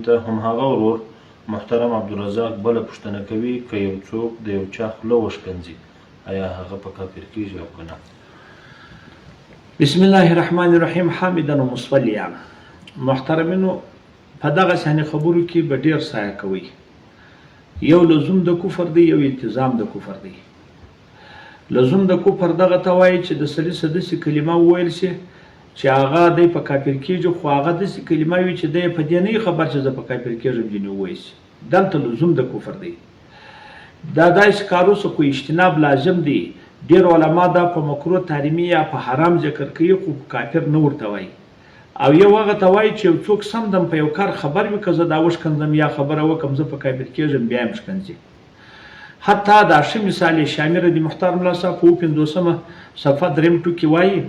ته همهغه ورور محترم عبدالرزاق بله پوښتنه کوي که یو څوک د یو چا خوله وشکنځي آیا هغه په کافر کیږي او که نه؟ بسم الله الرحمن الرحیم. حامدا و مصلیا. محترمینو، په دغه ثاني خبرو کې به ډیر سایه کوي. یو لزوم د کفر دی، یو التزام د کفر دی. لزوم د کفر دغه ته وایي چې د سړي څه داسې کلمه وویل شي چې هغه دی په کافر کېږي، خو هغه داسې کلمه وي چې دی په دې نه خبر چې زه په کافر کېږم ځینې ووایي شي. دلته لزوم د کفر دی. دا داسې کارو څخه خو اجتناب لازم دی. ډېر علما دا په مکروه تحریمي یا په حرام ذکر کوي، خو کافر نه ورته وایي. او یو هغه ته وایي چې یو څوک سم دم په یو کار خبر وي، که زه دا وشکنځم یا خبره وکړم زه په کافر کېږم، بیا یې مشکنځي. حتی دا ښه مثال یې شامره دی محترم الله صاحب په 50 صفحه 3 ټکي وایي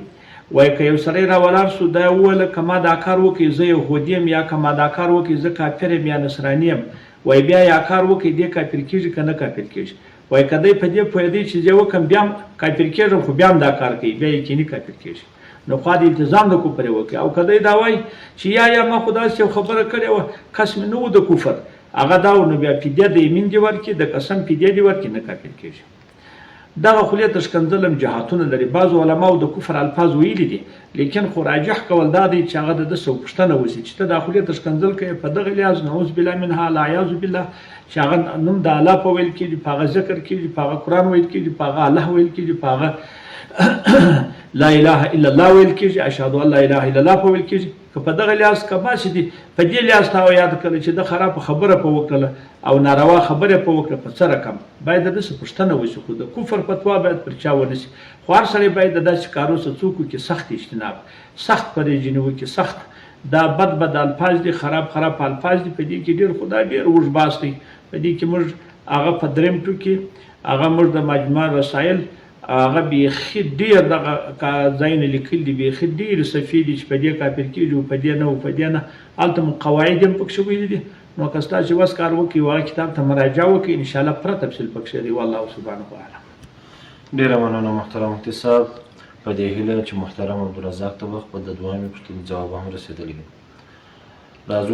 که یو سړی راولاړ شو دا وویله که ما دا کار وکړي زه یهودي یم، یا که ما دا کار وکړي زه کافر یم یا نصراني یم، بیا یا کار وکړي دی کافر کېږي که نه کافر کېږي. که دی په دې پوهېدی چې زه وکړم بیا هم کافر کېږم، خو بیا هم دا کار کوي، بیا یقیني کافر کېږي. نو خوا د التزام د کفر یې وکړي. او که دی دا وایي چې یا ما خو داسې یو خبره کړې وه کس مې نه و د کفر، هغه دا و، نو بیا فدیه د یمین دې ورکړي، د قسم فدیه دې ورکړي، نه کافر کېږي. دغه خولې ته ښکنځل هم جهاتونه لري. بعضو علماو د کفر الفاظ ویلي دي، لیکن خو راجح کول دا دی چې هغه د ده څه پوښتنه وشي چې ته دا خولې ته ښکنځل کوې په دغه لحاظ نعوذ بالله منها العیاذ بالله، چې هغه نوم د الله په ویل کېږي، په هغه ذکر کېږي، په هغه قرآن ویل کېږي، په هغه الله ویل کېږي، په هغه لا اله الا الله ویل کېږي، اشهد ان لا اله الا الله په ویل کېږي. که په دغه لحاظ که باسي دي، په دې لحاظ تا یاد کړه چې د خراب خبره په وکړله او ناروا خبره په وکړه، په څه رقم باید د داسې پوښتنه وشي. خو د کفر فتوا باید پر چا ونه شي. خو هر سړی باید د داسې کارو څخه څوک وکړي سخت اجتناب، سخت پرهیزي وکړي، سخت دا بد الفاظ دي، خراب الفاظ دي. په دې کې ډېر خدای ډېر اوږد بحث دی. په دې کې موږ هغه په 3 ټکي هغه موږ د مجموعه رسایل هغه بیخي ډېر دغه ځایونه لیکلي دي، بیخي ډېرې صفحې دي چې په دې کافر کېږي او په دې نه او په دې نه. هلته مو قواعد هم پکښې ویلي دي. نو که ستاسو چې وس کار وکړي هغه کتاب ته مراجعه وکړي، انشاءالله پوره تفصیل پکښې دی. والله سبحانه وتعالی. ډېره مننه محترم مفتي صاحب. په دې هیله چې محترم عبدالرزاق ته به خپل د دوامي پوښتنې ځواب هم رسېدلی وي. راځو